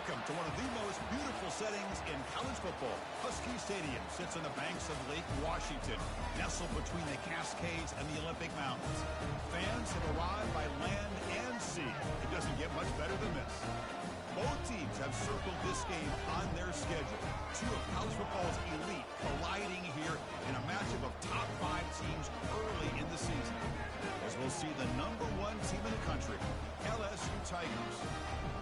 Welcome to one of the most beautiful settings in college football. Husky Stadium sits on the banks of Lake Washington, nestled between the Cascades and the Olympic Mountains. Fans have arrived by land and sea. It doesn't get much better than this. Both teams have circled this game on their schedule. Two of college football's elite colliding here in a matchup of top 5 teams early in the season. As we'll see the #1 team in the country, LSU Tigers,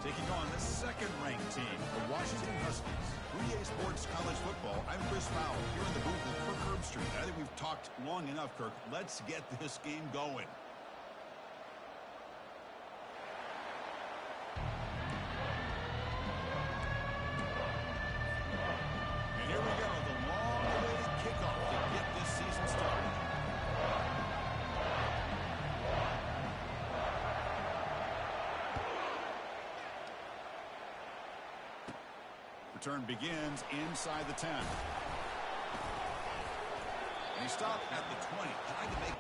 taking on the second-ranked team, the Washington Huskies. 3A Sports College Football, I'm Chris Powell, here in the booth with Kirk Herbstreit. I think we've talked long enough, Kirk. Let's get this game going. And here we go, the long-awaited kickoff to get this season started. Return begins inside the 10. And he stopped at the 20, trying to make...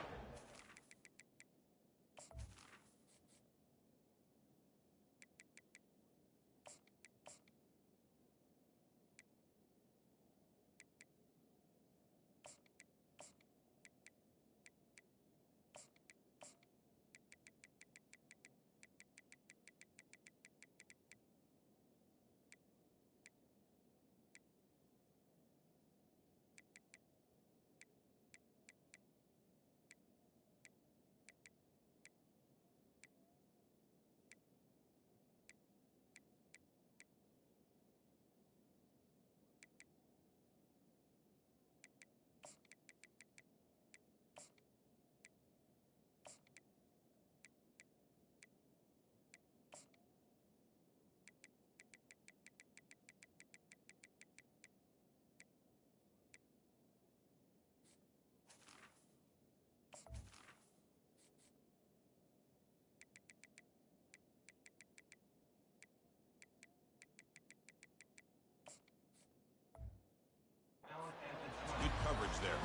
Good coverage there.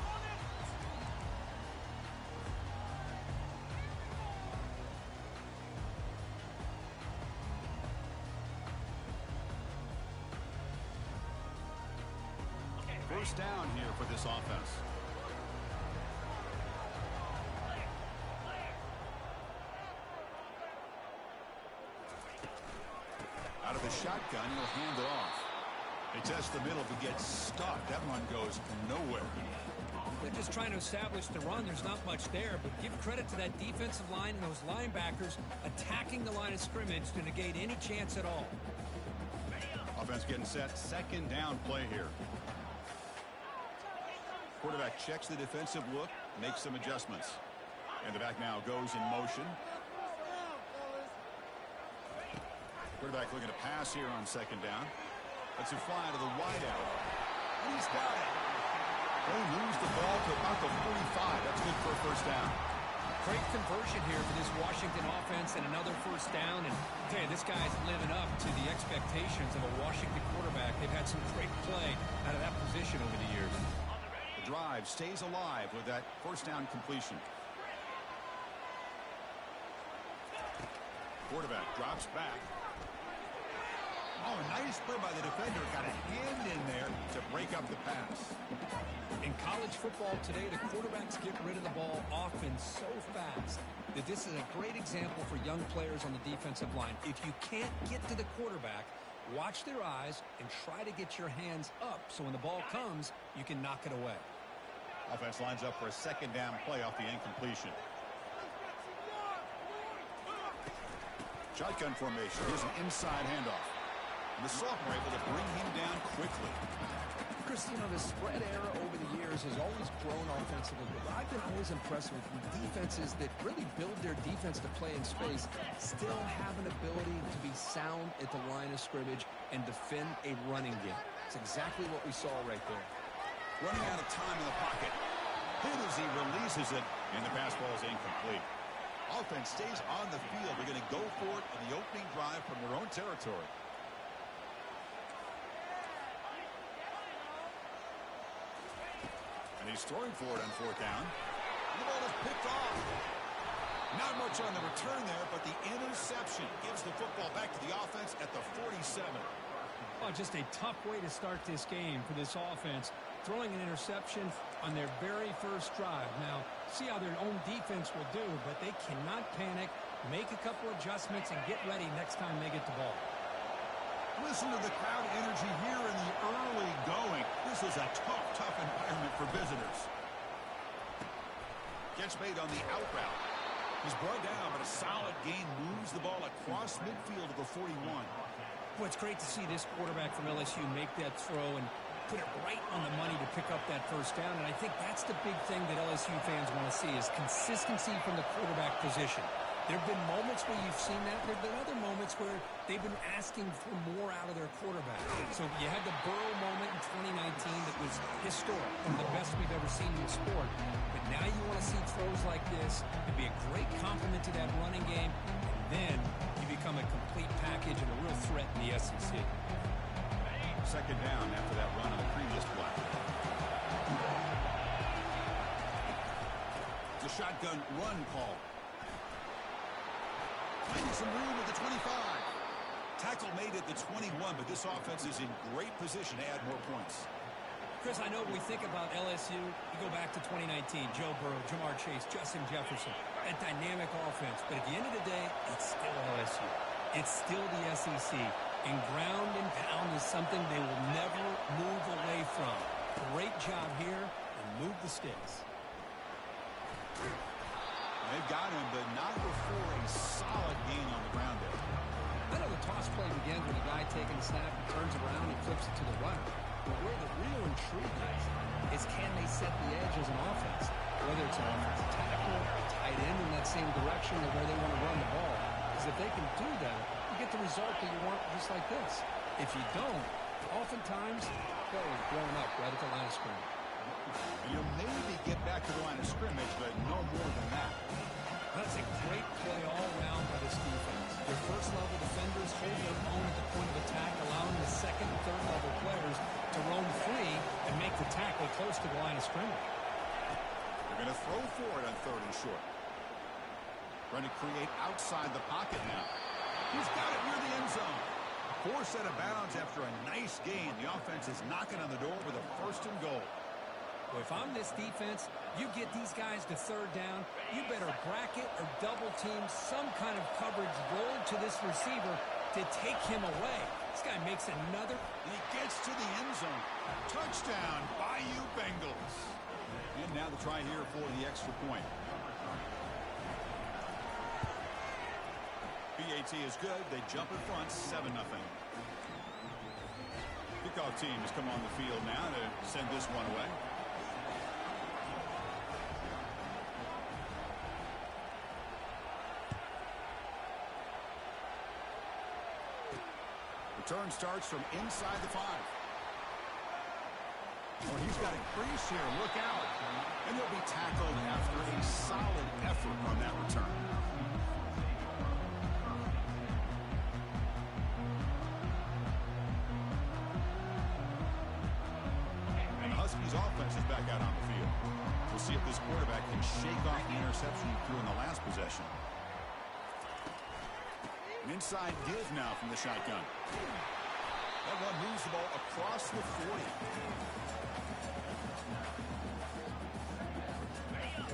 First down here for this offense. Out of the shotgun, he'll hand it off. They test the middle but get stuck. That run goes nowhere. They're just trying to establish the run. There's not much there, but give credit to that defensive line and those linebackers attacking the line of scrimmage to negate any chance at all. Offense getting set. Second down play here. Quarterback checks the defensive look, makes some adjustments. And the back now goes in motion. Quarterback looking to pass here on second down. Let's him fly to the wideout. And he's got it. They lose the ball to about the 45. That's good for a first down. Great conversion here for this Washington offense and another first down. And I tell you, this guy's living up to the expectations of a Washington quarterback. They've had some great play out of that position over the years. The drive stays alive with that first down completion. Quarterback drops back. Oh, a nice play by the defender. Got a hand in there to break up the pass. In college football today, the quarterbacks get rid of the ball often so fast that this is a great example for young players on the defensive line. If you can't get to the quarterback, watch their eyes and try to get your hands up so when the ball comes, you can knock it away. Offense lines up for a second down play off the incompletion. Shotgun formation. Here's an inside handoff. The sophomore able to bring him down quickly. Chris, you know, the spread era over the years has always grown offensively, but I've been always impressed with defenses that really build their defense to play in space, still have an ability to be sound at the line of scrimmage and defend a running game. It's exactly what we saw right there. Running out of time in the pocket. Hit as he releases it, and the pass ball is incomplete. Offense stays on the field. They're going to go for it in the opening drive from their own territory. And he's throwing for it on fourth down. And the ball is picked off. Not much on the return there, but the interception gives the football back to the offense at the 47. Oh, just a tough way to start this game for this offense. Throwing an interception on their very first drive. Now, see how their own defense will do, but they cannot panic. Make a couple adjustments and get ready next time they get the ball. Listen to the crowd energy here in the early going. This is a tough environment for visitors. Gets made on the out route. He's brought down, but a solid gain moves the ball across midfield to the 41. Well, it's great to see this quarterback from LSU make that throw and put it right on the money to pick up that first down. And I think that's the big thing that LSU fans want to see is consistency from the quarterback position. There have been moments where you've seen that. There have been other moments where they've been asking for more out of their quarterback. So you had the Burrow moment in 2019 that was historic, one of the best we've ever seen in the sport. But now you want to see throws like this. It'd be a great compliment to that running game. And then you become a complete package and a real threat in the SEC. Second down after that run on the previous play. The shotgun run call. Finding some room at the 25. Tackle made at the 21, but this offense is in great position to add more points. Chris, I know when we think about LSU, you go back to 2019, Joe Burrow, Jamar Chase, Justin Jefferson, that dynamic offense. But at the end of the day, it's still LSU. It's still the SEC. And ground and pound is something they will never move away from. Great job here, and move the sticks. They've got him, but not before a solid gain on the ground there. I know the toss play begins with a guy taking a snap and turns around and flips it to the right. But where the real intrigue is can they set the edge as an offense? Whether it's an offensive tackle, a tight end in that same direction of where they want to run the ball. Because if they can do that, you get the result that you want just like this. If you don't, oftentimes, play is blown up right at the line of scrimmage. You'll maybe get back to the line of scrimmage, but no more than that. That's a great play all around by this defense. Their first-level defenders hold their own at the point of attack, allowing the second and third-level players to roam free and make the tackle close to the line of scrimmage. They're going to throw for it on third and short. Trying to create outside the pocket now. He's got it near the end zone. Poor set of bounds after a nice gain. The offense is knocking on the door with a first and goal. Well, if I'm this defense, you get these guys to third down, you better bracket or double team some kind of coverage roll to this receiver to take him away. This guy makes another. And he gets to the end zone. Touchdown, Bayou Bengals. And now the try here for the extra point. BAT is good. They jump in front, 7-0. Kickoff team has come on the field now to send this one away. Return starts from inside the 5. Oh, he's got a crease here. Look out. And he'll be tackled after a solid effort on that return. And the Huskies offense is back out on the field. We'll see if this quarterback can shake off the interception he threw in the last possession. An inside give now from the shotgun. That one moves the ball across the 40.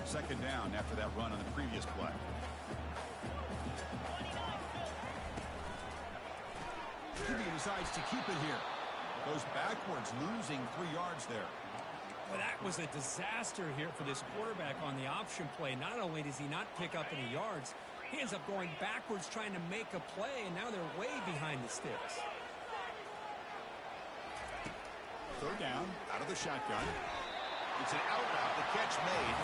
Second down after that run on the previous play. Jimmy decides to keep it here. Goes backwards, losing 3 yards there. Well, that was a disaster here for this quarterback on the option play. Not only does he not pick up any yards, he ends up going backwards trying to make a play, and now they're way behind the sticks. Third down, out of the shotgun. It's an out route, the catch made.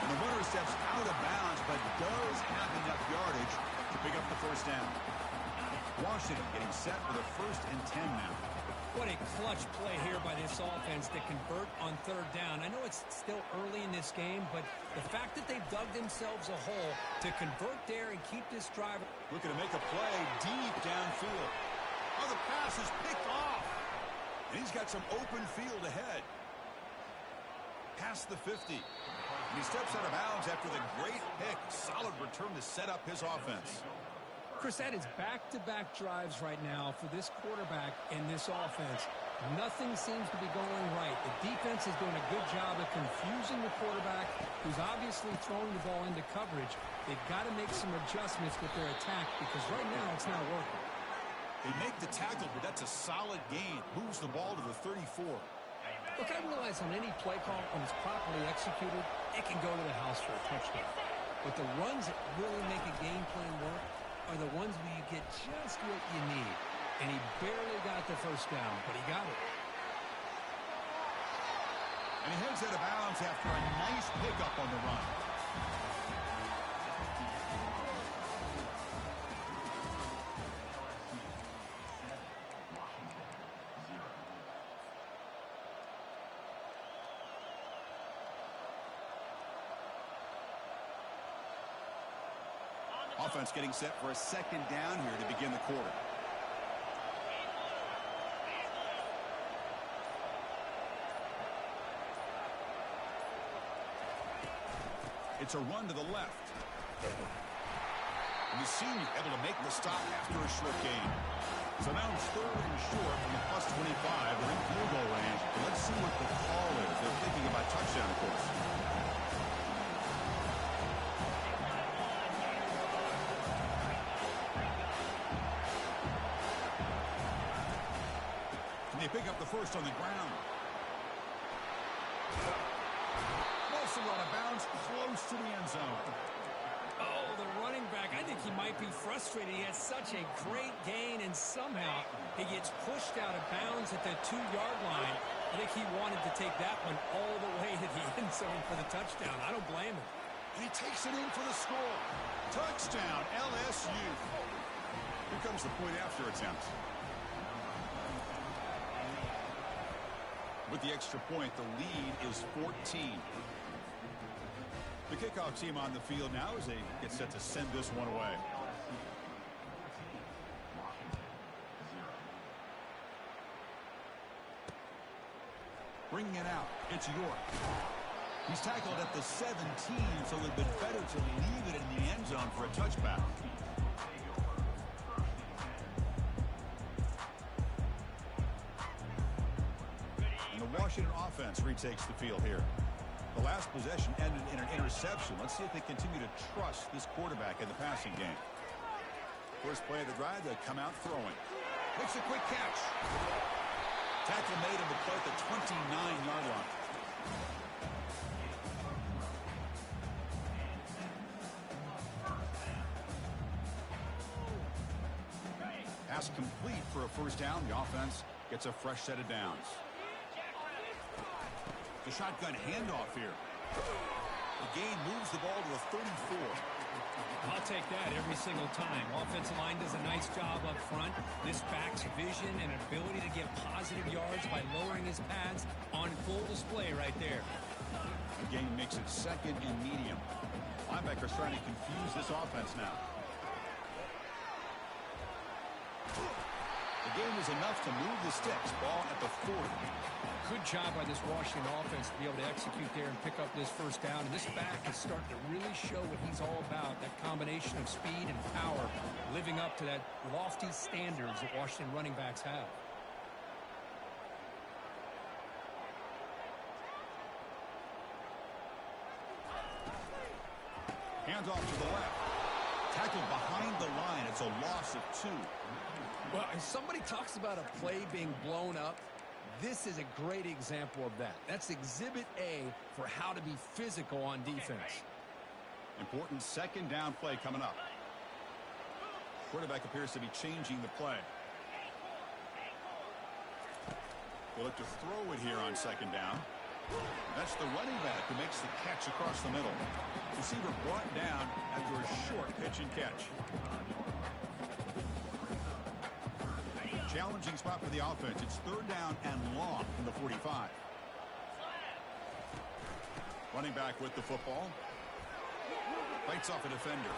And the runner steps out of bounds, but does have enough yardage to pick up the first down. Washington getting set for the 1st and 10 now. What a clutch play here by this offense to convert on third down. I know it's still early in this game, but the fact that they've dug themselves a hole to convert there and keep this drive. Looking to make a play deep downfield. Oh, the pass is picked off. And he's got some open field ahead. Past the 50. And he steps out of bounds after the great pick. Solid return to set up his offense. Chris, that is back-to-back drives right now for this quarterback and this offense. Nothing seems to be going right. The defense is doing a good job of confusing the quarterback, who's obviously throwing the ball into coverage. They've got to make some adjustments with their attack because right now it's not working. They make the tackle, but that's a solid gain. Moves the ball to the 34. Look, I realize on any play call, when it's properly executed, it can go to the house for a touchdown. But the runs that really make a game plan work are the ones where you get just what you need. And he barely got the first down, but he got it. And he heads out of bounds after a nice pickup on the run. Offense getting set for a second down here to begin the quarter. It's a run to the left. And the senior able to make the stop after a short gain. So now it's 3rd and short from the +25. They're in field goal range. And let's see what the call is. They're thinking about touchdown, of course. And they pick up the first on the ground. Wilson out of bounds, close to the end zone. Oh, the running back, I think he might be frustrated. He has such a great gain, and somehow he gets pushed out of bounds at the 2-yard line. I think he wanted to take that one all the way to the end zone for the touchdown. I don't blame him. And he takes it in for the score. Touchdown, LSU. Here comes the point after attempt. With the extra point, the lead is 14. The kickoff team on the field now as they get set to send this one away. Bringing it out, it's York. He's tackled at the 17, so it would have been better to leave it in the end zone for a touchback. And the Washington offense retakes the field here. The last possession ended in an interception. Let's see if they continue to trust this quarterback in the passing game. First play of the drive, they come out throwing. Makes a quick catch. Tackle made him to play at the 29-yard line. Pass complete for a first down. The offense gets a fresh set of downs. The shotgun handoff here. The gain moves the ball to the 34. I'll take that every single time. Offensive line does a nice job up front. This back's vision and ability to get positive yards by lowering his pads on full display right there. The gain makes it 2nd and medium. Linebackers trying to confuse this offense now. The gain was enough to move the sticks. Ball at the 40. Good job by this Washington offense to be able to execute there and pick up this first down. And this back is starting to really show what he's all about, that combination of speed and power, living up to that lofty standards that Washington running backs have. Hands off to the left. Tackled behind the line. It's a loss of 2. Well, if somebody talks about a play being blown up, this is a great example of that. That's exhibit A for how to be physical on defense. Important second down play coming up. Quarterback appears to be changing the play. They'll look to throw it here on second down. That's the running back who makes the catch across the middle. Receiver brought down after a short pitch and catch. Challenging spot for the offense. It's 3rd down and long from the 45. Running back with the football. Fights off a defender.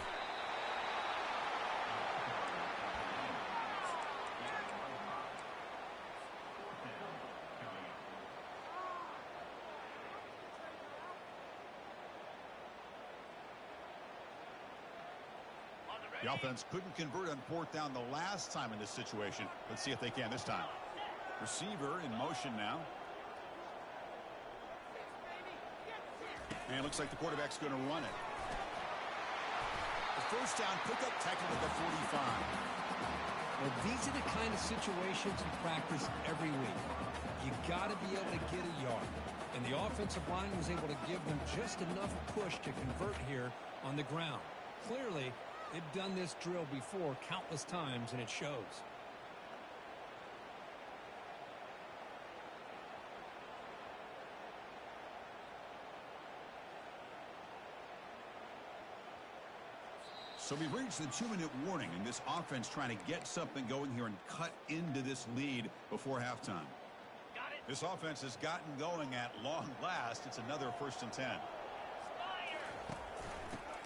The offense couldn't convert on fourth down the last time in this situation. Let's see if they can this time. Receiver in motion now. And it looks like the quarterback's going to run it. The first down pickup, tackled at the 45. Well, these are the kind of situations you practice every week. You got to be able to get a yard. And the offensive line was able to give them just enough push to convert here on the ground. Clearly, they've done this drill before countless times, and it shows. So we've reached the 2-minute warning, and this offense trying to get something going here and cut into this lead before halftime. This offense has gotten going at long last. It's another 1st and 10.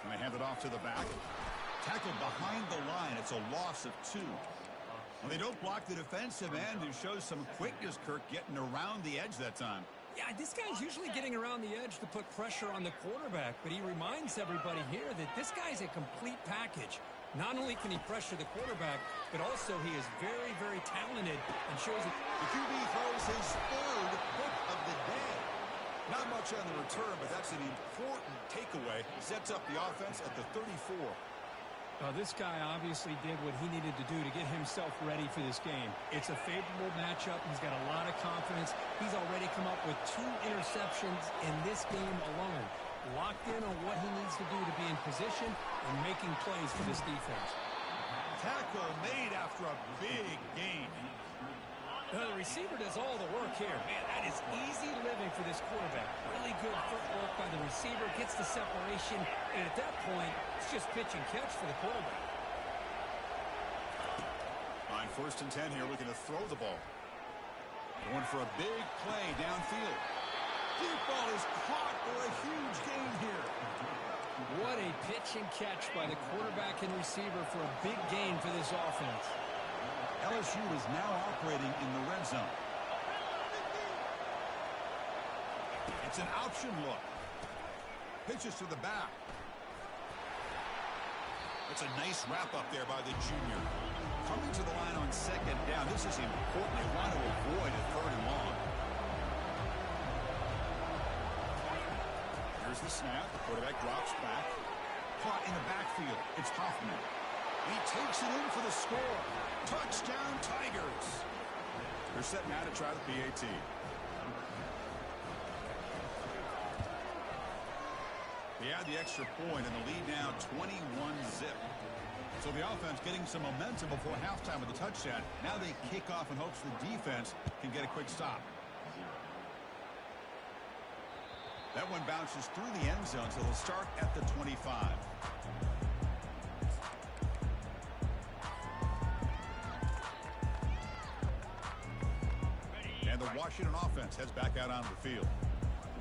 And they hand it off to the back. Tackled behind the line. It's a loss of 2. Well, they don't block the defensive end, who shows some quickness, Kirk, getting around the edge that time. Yeah, this guy's usually getting around the edge to put pressure on the quarterback, but he reminds everybody here that this guy's a complete package. Not only can he pressure the quarterback, but also he is very, very talented and shows it. The QB throws his 3rd pick of the day. Not much on the return, but that's an important takeaway. Sets up the offense at the 34. This guy obviously did what he needed to do to get himself ready for this game. It's a favorable matchup. He's got a lot of confidence. He's already come up with 2 interceptions in this game alone. Locked in on what he needs to do to be in position and making plays for this defense. Tackle made after a big gain. The receiver does all the work here. Man, that is easy living for this quarterback. Really good footwork by the receiver. Gets the separation. And at that point, it's just pitch and catch for the quarterback. On 1st and 10 here, looking to throw the ball. Going for a big play downfield. Deep ball is caught for a huge gain here. What a pitch and catch by the quarterback and receiver for a big gain for this offense. LSU is now operating in the red zone. It's an option look. Pitches to the back. That's a nice wrap up there by the junior. Coming to the line on 2nd down. This is important. They want to avoid a 3rd and long. Here's the snap. The quarterback drops back. Caught in the backfield. It's Hoffman. He takes it in for the score. Touchdown, Tigers. They're set now to try the PAT. They add the extra point, and the lead now 21-zip. So the offense getting some momentum before halftime with a touchdown. Now they kick off in hopes the defense can get a quick stop. That one bounces through the end zone, so they'll start at the 25. And the Washington offense heads back out onto the field.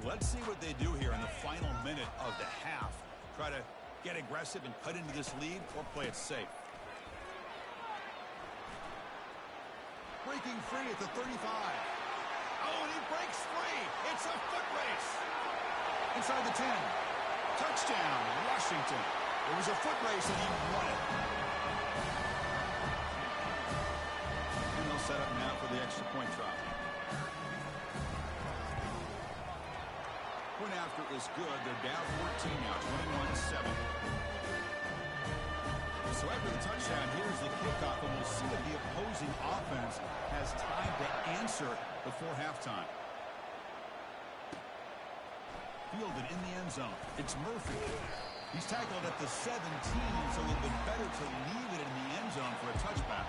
Let's see what they do here in the final minute of the half. Try to get aggressive and cut into this lead, or play it safe. Breaking free at the 35. Oh, and he breaks free. It's a foot race. Inside the 10. Touchdown, Washington. It was a foot race, and he won it. And they'll set up now for the extra point drop. Point after is good. They're down 14 now, 21-7. So after the touchdown, here's the kickoff, and we'll see if the opposing offense has time to answer before halftime. Fielded in the end zone. It's Murphy. He's tackled at the 17, so it would have been better to leave it in the end zone for a touchback.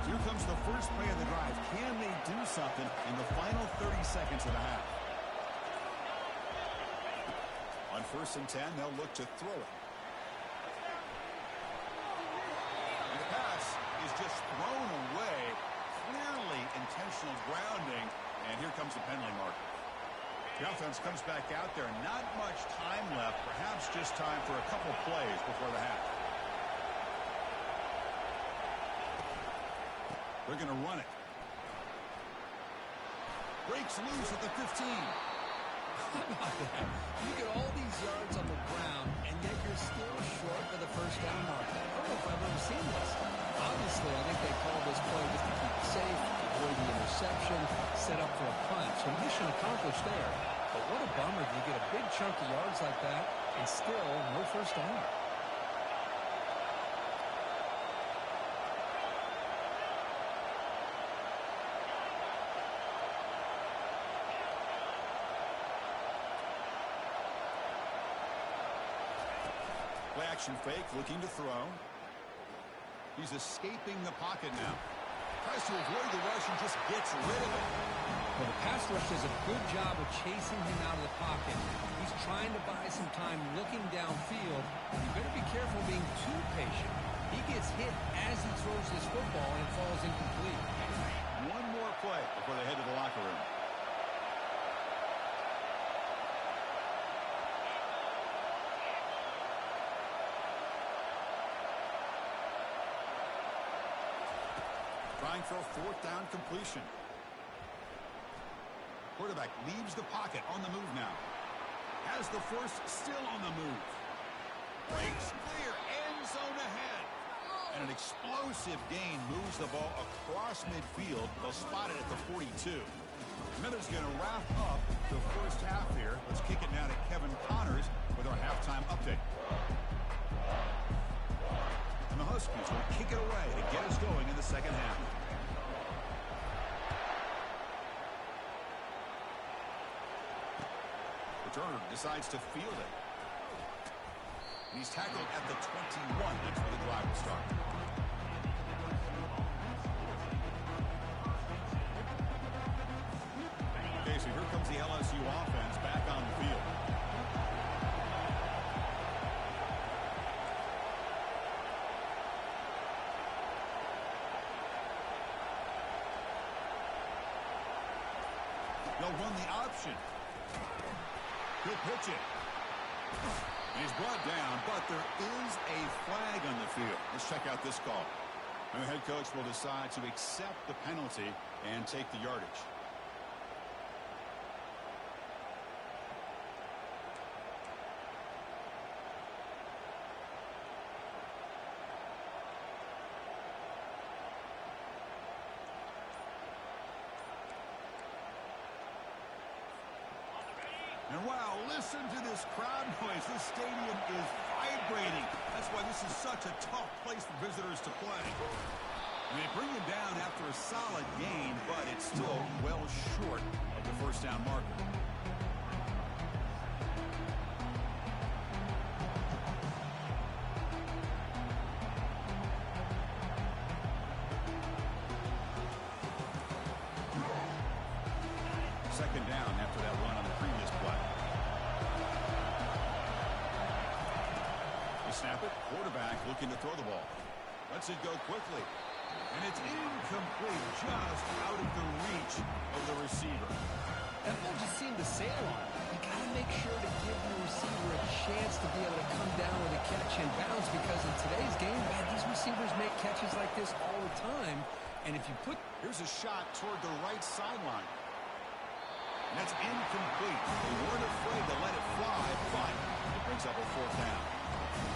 Here comes the first play of the drive. Can they do something in the final 30 seconds of the half? On 1st and 10, they'll look to throw it. And the pass is just thrown away. Clearly intentional grounding. And here comes the penalty mark. The offense comes back out there. Not much time left. Perhaps just time for a couple plays before the half. They're going to run it. Breaks loose at the 15. How about that? You get all these yards on the ground, and yet you're still short of the first down mark. I don't know if I've ever seen this. Obviously, I think they called this play just to keep it safe, avoid the interception, set up for a punt. So mission accomplished there. But what a bummer. You get a big chunk of yards like that, and still no first down. Play action fake, looking to throw. He's escaping the pocket now. Tries to avoid the rush and just gets rid of it. Well, the pass rush does a good job of chasing him out of the pocket. He's trying to buy some time looking downfield. You better be careful being too patient. He gets hit as he throws this football and it falls incomplete. One more play before they head to the locker room. Trying for a fourth down completion. Quarterback leaves the pocket on the move now. Has the first, still on the move. Breaks clear, end zone ahead. And an explosive gain moves the ball across midfield. They'll spot it at the 42. Miller's going to wrap up the first half here. Let's kick it now to Kevin Connors with our halftime update. And the Huskies will kick it away to get us going in the second half. Returner decides to field it. And he's tackled at the 21. That's where the drive will start. Okay, so here comes the LSU offense back on the field. They'll run the option. Good pitch it. He's brought down, but there is a flag on the field. Let's check out this call. And the head coach will decide to accept the penalty and take the yardage. And wow, listen to this crowd noise. This stadium is vibrating. That's why this is such a tough place for visitors to play. And they bring him down after a solid gain, but it's still well short of the first down marker. Second down after that run on the previous play. They snap it. Quarterback looking to throw the ball. Lets it go quickly. And it's incomplete, just out of the reach of the receiver. That ball just seemed to sail on him. You got to make sure to give your receiver a chance to be able to come down with a catch and bounce, because in today's game, man, these receivers make catches like this all the time. And if you put... Here's a shot toward the right sideline. And that's incomplete. They weren't afraid to let it fly, but it brings up a fourth down.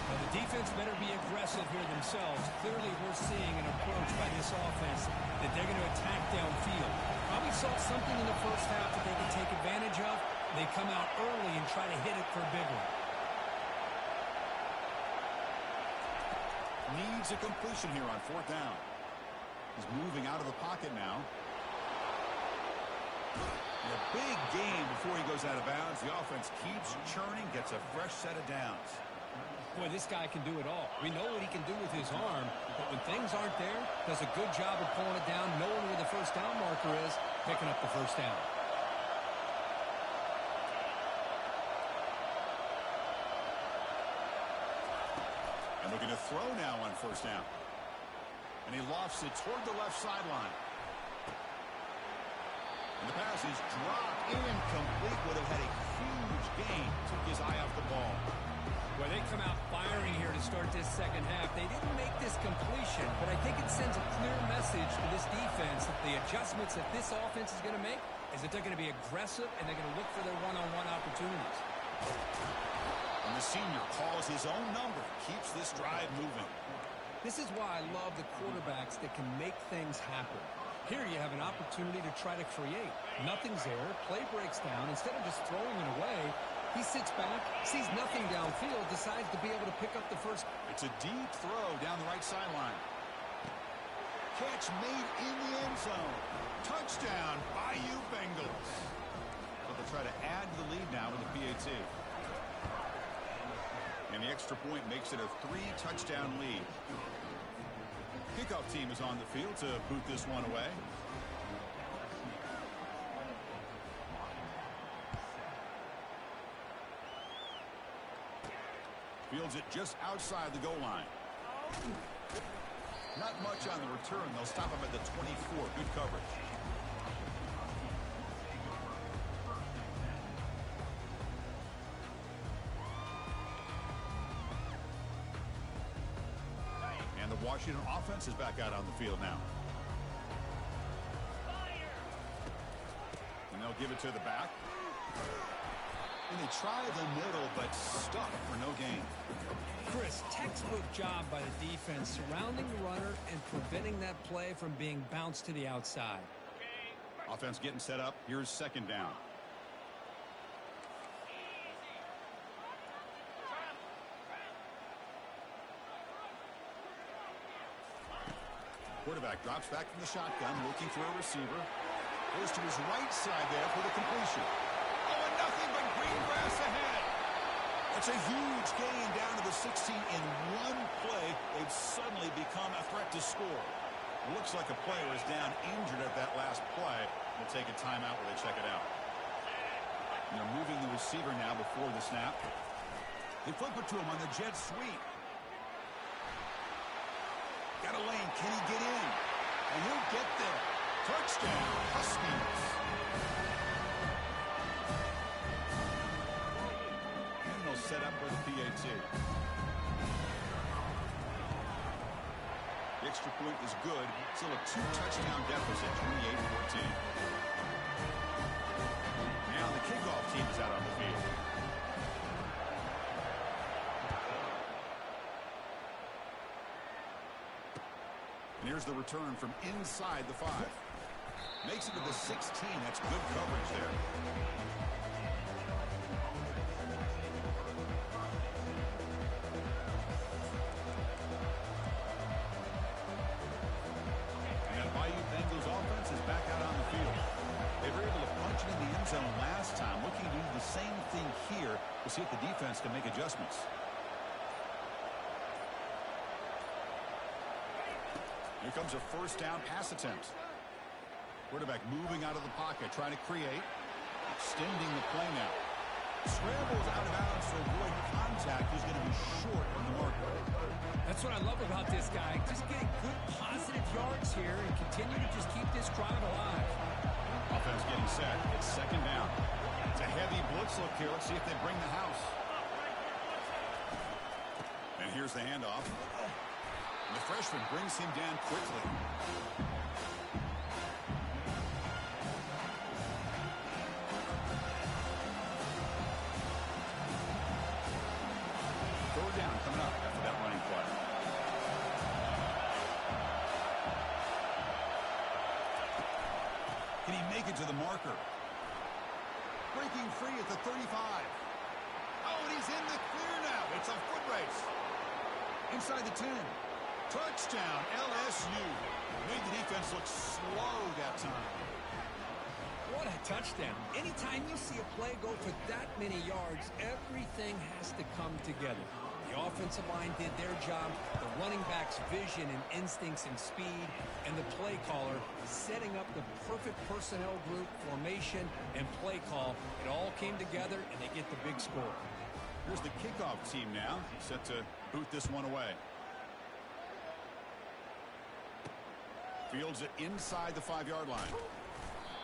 Well, the defense better be aggressive here themselves. Clearly, we're seeing an approach by this offense that they're going to attack downfield. Probably saw something in the first half that they can take advantage of. They come out early and try to hit it for a big one. Needs a completion here on fourth down. He's moving out of the pocket now. And a big gain before he goes out of bounds. The offense keeps churning, gets a fresh set of downs. Boy, this guy can do it all. We know what he can do with his arm, but when things aren't there, does a good job of pulling it down, knowing where the first down marker is, picking up the first down. And looking to throw now on first down. And he lofts it toward the left sideline. And the pass is dropped, incomplete. Would have had a huge gain. Took his eye off the ball. Well, they come out firing here to start this second half. They didn't make this completion, but I think it sends a clear message message to this defense that the adjustments that this offense is going to make is that they're going to be aggressive and they're going to look for their one-on-one opportunities. And the senior calls his own number, keeps this drive moving. This is why I love the quarterbacks that can make things happen. Here you have an opportunity to try to create. Nothing's there. Play breaks down. Instead of just throwing it away, he sits back, sees nothing downfield, decides to be able to pick up the first. It's a deep throw down the right sideline. Catch made in the end zone. Touchdown, Bayou Bengals. So they'll try to add to the lead now with the PAT. And the extra point makes it a 3-touchdown lead. Kickoff team is on the field to boot this one away. Fields it just outside the goal line. Not much on the return. They'll stop him at the 24. Good coverage. And the Washington offense is back out on the field now. And they'll give it to the back. And they try the middle, but stuck for no gain. Chris, textbook job by the defense surrounding the runner and preventing that play from being bounced to the outside. Offense getting set up. Here's second down. Quarterback drops back from the shotgun, looking for a receiver. Goes to his right side there for the completion. Oh, and nothing but green grass ahead. It's a huge gain down to the 16 in one play. They've suddenly become a threat to score. Looks like a player is down injured at that last play. They'll take a timeout where they check it out. And they're moving the receiver now before the snap. They flip it to him on the jet sweep. Got a lane. Can he get in? And he'll get there. Touchdown, Huskies. And they'll set up for the PAT. The extra point is good. Still a 2-touchdown deficit, 28-14. Now the kickoff team is out on the field. And here's the return from inside the 5. Makes it to the 16. That's good coverage there. And that Bayou Bengals offense is back out on the field. They were able to punch it in the end zone last time. Looking to do the same thing here to see if the defense can make adjustments. Here comes a first down pass attempt. Quarterback moving out of the pocket, trying to create. Extending the play now. Scrambles out of bounds to avoid contact. He's going to be short on the marker. That's what I love about this guy. Just getting good positive yards here and continue to just keep this drive alive. Offense getting set. It's second down. It's a heavy blitz look here. Let's see if they bring the house. And here's the handoff. The freshman brings him down quickly. Third down coming up after that running play. Can he make it to the marker? Breaking free at the 35. Oh, and he's in the clear now. It's a foot race. Inside the 10. Touchdown, LSU. Made the defense look slow that time. What a touchdown. Anytime you see a play go for that many yards, everything has to come together. The offensive line did their job, the running back's vision and instincts and speed, and the play caller setting up the perfect personnel group, formation, and play call. It all came together, and they get the big score. Here's the kickoff team now, set to boot this one away. Fields it inside the 5-yard line.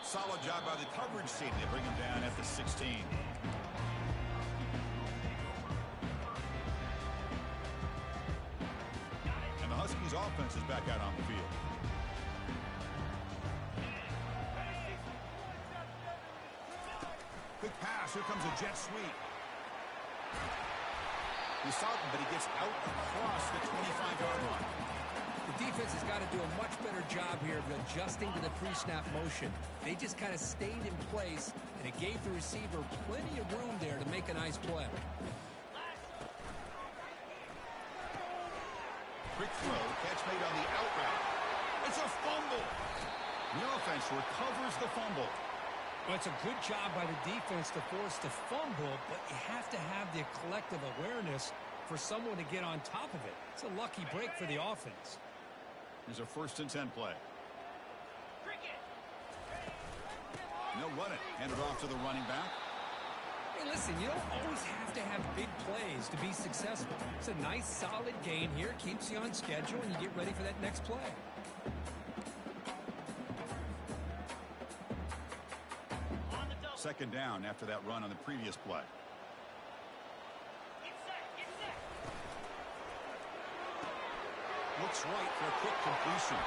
Solid job by the coverage team. They bring him down at the 16. And the Huskies offense is back out on the field. Quick pass. Here comes a jet sweep. He's stopped him, but he gets out across the 25-yard line. The defense has got to do a much better job here of adjusting to the pre-snap motion. They just kind of stayed in place, and it gave the receiver plenty of room there to make a nice play. Quick throw, catch made on the out route. It's a fumble. The offense recovers the fumble. Well, it's a good job by the defense to force the fumble, but you have to have the collective awareness for someone to get on top of it. It's a lucky break for the offense. Here's a 1st and 10 play. They'll run it. Hand it off to the running back. Hey, listen, you don't always have to have big plays to be successful. It's a nice, solid gain here. Keeps you on schedule, and you get ready for that next play. Second down after that run on the previous play. Looks right for a quick completion.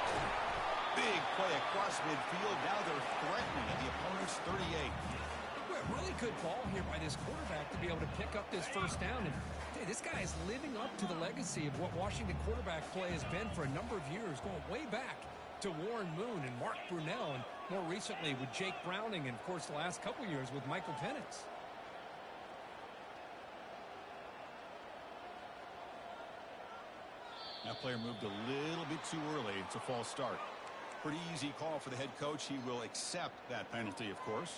Big play across midfield. Now they're threatening at the opponent's 38. Well, really good ball here by this quarterback to be able to pick up this first down. And hey, this guy is living up to the legacy of what Washington quarterback play has been for a number of years, going way back to Warren Moon and Mark Brunell, and more recently with Jake Browning, and of course the last couple years with Michael Penix. That player moved a little bit too early. It's a false start. Pretty easy call for the head coach. He will accept that penalty, of course.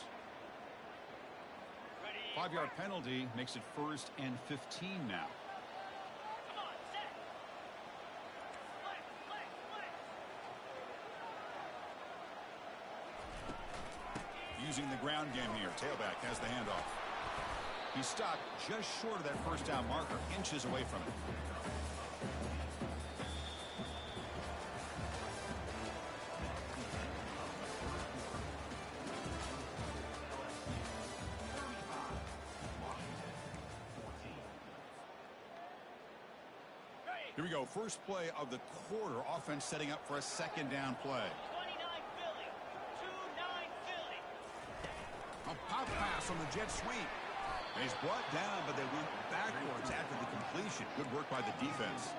5-yard penalty makes it 1st and 15 now. Using the ground game here. Tailback has the handoff. He stopped just short of that first down marker, inches away from it. Here we go. First play of the quarter. Offense setting up for a second down play. A pop pass on the jet sweep. He's brought down, but they went backwards after the completion. Good work by the defense.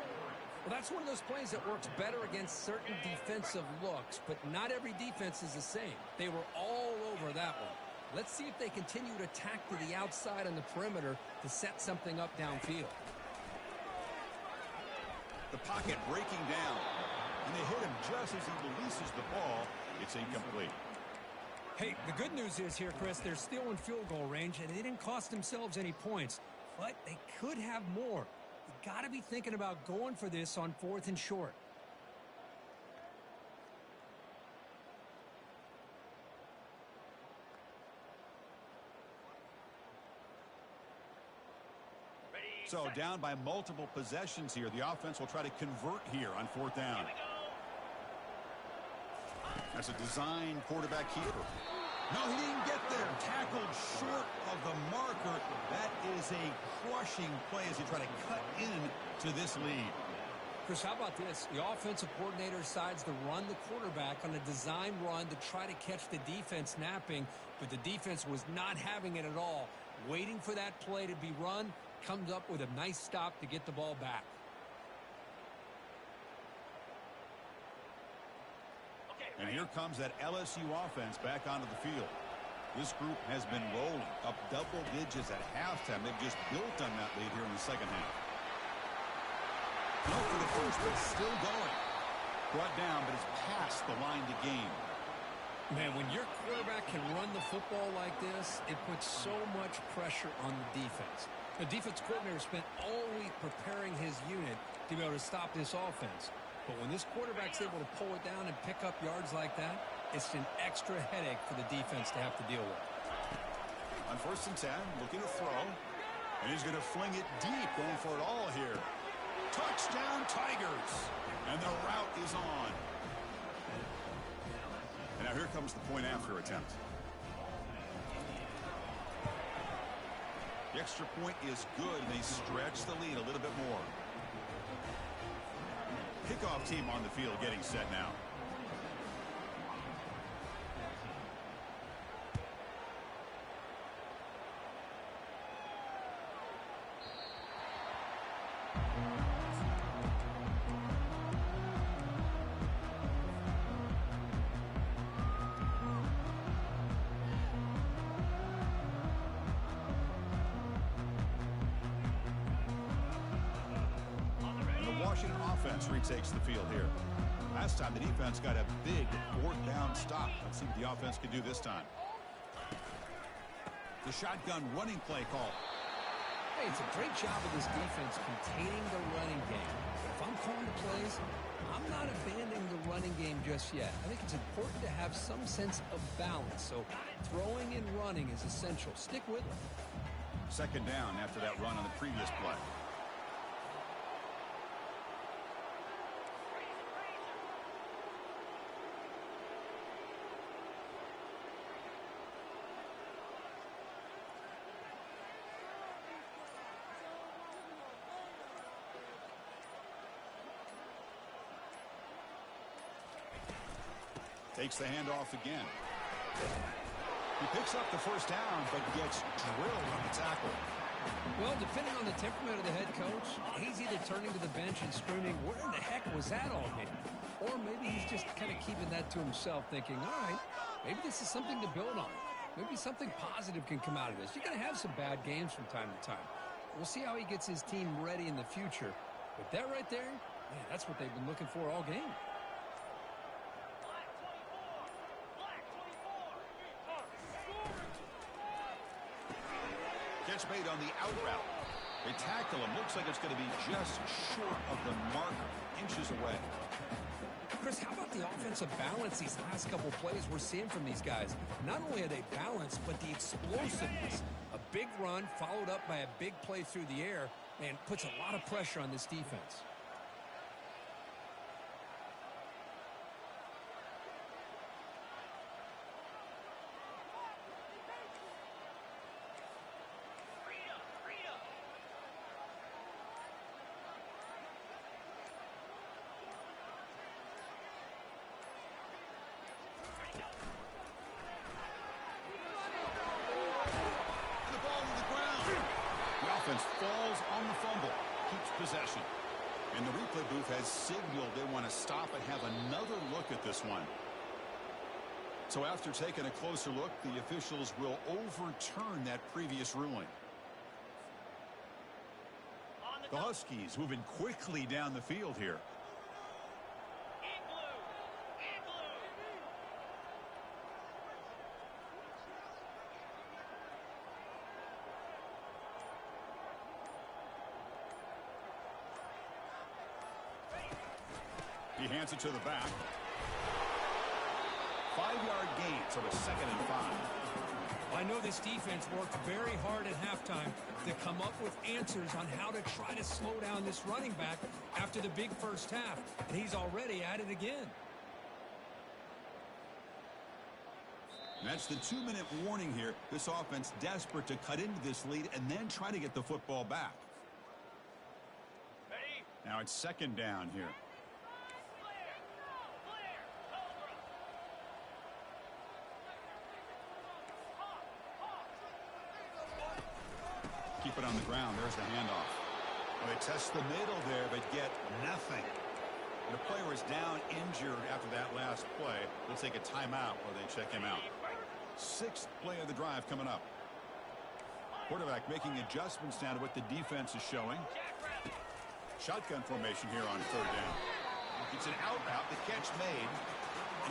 Well, that's one of those plays that works better against certain defensive looks, but not every defense is the same. They were all over that one. Let's see if they continue to attack to the outside on the perimeter to set something up downfield. The pocket breaking down, and they hit him just as he releases the ball. It's incomplete. Hey, the good news is here, Chris, they're still in field goal range, and they didn't cost themselves any points, but they could have more. You got to be thinking about going for this on 4th and short. So down by multiple possessions here. The offense will try to convert here on 4th down. That's a design quarterback keeper. No, he didn't get there. Tackled short of the marker. That is a crushing play as he try to cut in to this lead. Chris, how about this? The offensive coordinator decides to run the quarterback on a design run to try to catch the defense napping, but the defense was not having it at all. Waiting for that play to be run, comes up with a nice stop to get the ball back. And here comes that LSU offense back onto the field. This group has been rolling up double digits at halftime. They've just built on that lead here in the second half. No for the first, but still going. Brought down, but it's past the line to gain. Man, when your quarterback can run the football like this, it puts so much pressure on the defense. The defense coordinator spent all week preparing his unit to be able to stop this offense. But when this quarterback's able to pull it down and pick up yards like that, it's an extra headache for the defense to have to deal with. On 1st and 10, looking to throw. And he's going to fling it deep, going for it all here. Touchdown, Tigers. And the route is on. And now here comes the point after attempt. The extra point is good, and they stretch the lead a little bit more. Kickoff team on the field getting set now. Washington offense retakes the field here. Last time the defense got a big fourth down stop. Let's see what the offense can do this time. The shotgun running play call. Hey, it's a great job of this defense containing the running game. But if I'm calling the plays, I'm not abandoning the running game just yet. I think it's important to have some sense of balance. So throwing and running is essential. Stick with it. Second down after that run on the previous play. Takes the handoff again. He picks up the first down, but gets drilled on the tackle. Well, depending on the temperament of the head coach, he's either turning to the bench and screaming, where in the heck was that all hit? Or maybe he's just kind of keeping that to himself, thinking, all right, maybe this is something to build on. Maybe something positive can come out of this. You're going to have some bad games from time to time. We'll see how he gets his team ready in the future. But that right there, man, that's what they've been looking for all game. Catch made on the out route. They tackle him. Looks like it's going to be just short of the marker, inches away. Chris, how about the offensive balance these last couple plays we're seeing from these guys? Not only are they balanced, but the explosiveness. A big run followed up by a big play through the air, man, puts a lot of pressure on this defense. Falls on the fumble, keeps possession. And the replay booth has signaled they want to stop and have another look at this one. So after taking a closer look, the officials will overturn that previous ruling. The Huskies moving quickly down the field here. He hands it to the back. 5-yard gain, so it's 2nd and 5. I know this defense worked very hard at halftime to come up with answers on how to try to slow down this running back after the big first half. And he's already at it again. And that's the 2-minute warning here. This offense desperate to cut into this lead and then try to get the football back. Now it's 2nd down here. Keep it on the ground. There's the handoff. Well, they test the middle there, but get nothing. The player is down injured after that last play. They'll take a timeout while they check him out. 6th play of the drive coming up. Quarterback making adjustments now to what the defense is showing. Shotgun formation here on 3rd down. It's an out route. The catch made.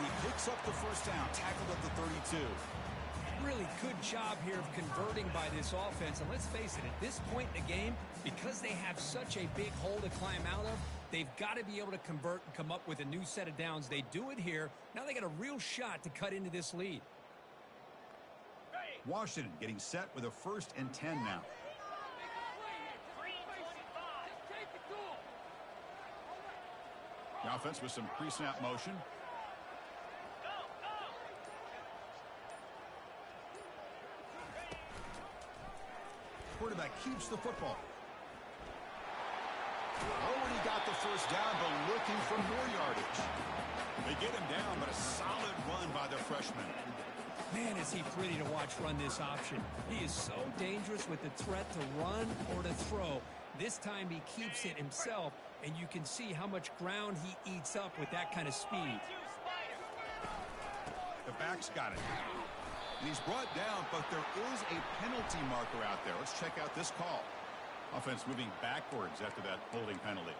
And he picks up the first down. Tackled at the 32. Really good job here of converting by this offense. And let's face it, at this point in the game, because they have such a big hole to climb out of, they've got to be able to convert and come up with a new set of downs. They do it here. Now they got a real shot to cut into this lead. Washington getting set with a 1st and 10 now. The offense with some pre-snap motion. Quarterback keeps the football. Already got the first down, but looking for more yardage. They get him down, but a solid run by the freshman. Man, is he pretty to watch run this option. He is so dangerous with the threat to run or to throw. This time he keeps it himself, and you can see how much ground he eats up with that kind of speed. The back's got it. And he's brought down, but there is a penalty marker out there. Let's check out this call. Offense moving backwards after that holding penalty.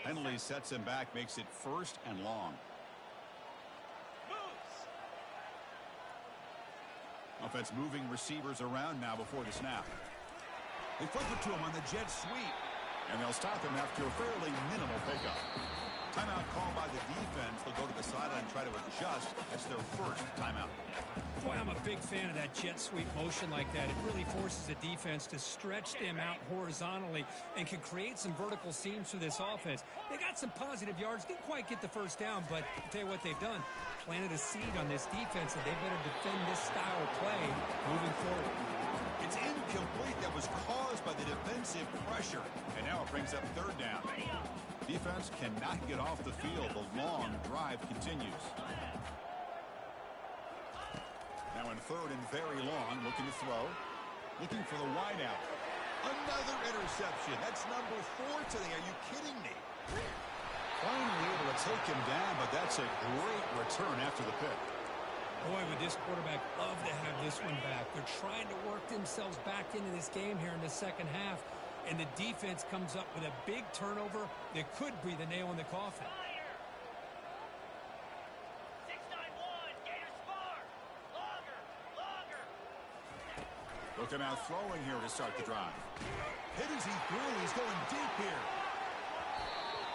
Penalty sets him back, makes it 1st and long. Offense moving receivers around now before the snap. They flip it to him on the jet sweep. And they'll stop him after a fairly minimal pickup. Timeout called by the defense. They'll go to the sideline and try to adjust. That's their 1st timeout. Boy, I'm a big fan of that jet sweep motion like that. It really forces the defense to stretch them out horizontally and can create some vertical seams for this offense. They got some positive yards. Didn't quite get the 1st down, but I'll tell you what they've done. Planted a seed on this defense, and they better defend this style of play moving forward. It's incomplete. That was caused by the defensive pressure. And now it brings up 3rd down. Defense cannot get off the field. The long drive continues. Now in 3rd and very long, looking to throw. Looking for the wideout. Another interception. That's number 4 today. Are you kidding me? Finally able to take him down, but that's a great return after the pick. Boy, would this quarterback love to have this one back. They're trying to work themselves back into this game here in the 2nd half, and the defense comes up with a big turnover that could be the nail in the coffin. Looking out throwing here to start the drive. Hit as he threw. He's going deep here.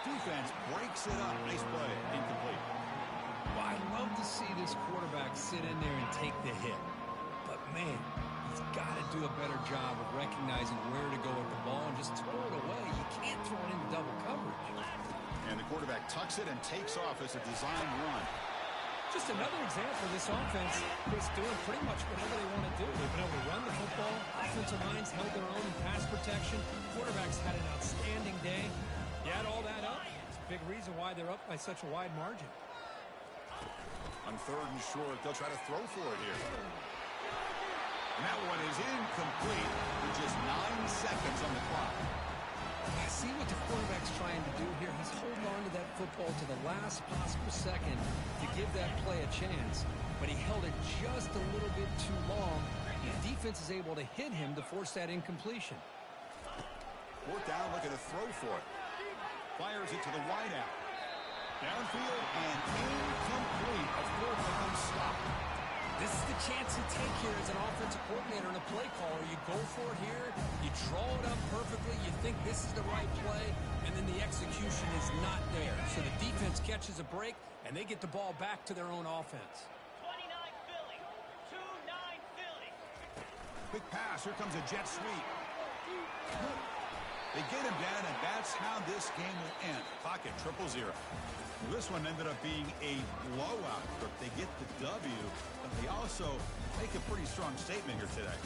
Defense breaks it up. Nice play. Incomplete. Well, I love to see this quarterback sit in there and take the hit. But, man, he's got to do a better job of recognizing where to go with the ball and just throw it away. You can't throw it into double coverage. And the quarterback tucks it and takes off as a design run. Just another example of this offense is doing pretty much whatever they want to do. They've been able to run the football. Offensive lines held their own in pass protection. Quarterbacks had an outstanding day. You add all that up, it's a big reason why they're up by such a wide margin. On 3rd and short, they'll try to throw for it here. And that one is incomplete with just 9 seconds on the clock. See what the quarterback's trying to do here. He's holding on to that football to the last possible second to give that play a chance. But he held it just a little bit too long. The defense is able to hit him to force that incompletion. 4th down, looking to throw for it. Fires it to the wideout. Downfield and incomplete. A 4th down stop. This is the chance you take here as an offensive coordinator and a play caller. You go for it here, you draw it up perfectly, you think this is the right play, and then the execution is not there. So the defense catches a break, and they get the ball back to their own offense. 29 Philly, 2-9 Philly. Quick pass, here comes a jet sweep. They get him down, and that's how this game will end. Clock at 0-0. Well, this one ended up being a blowout, but they get the W, but they also make a pretty strong statement here today.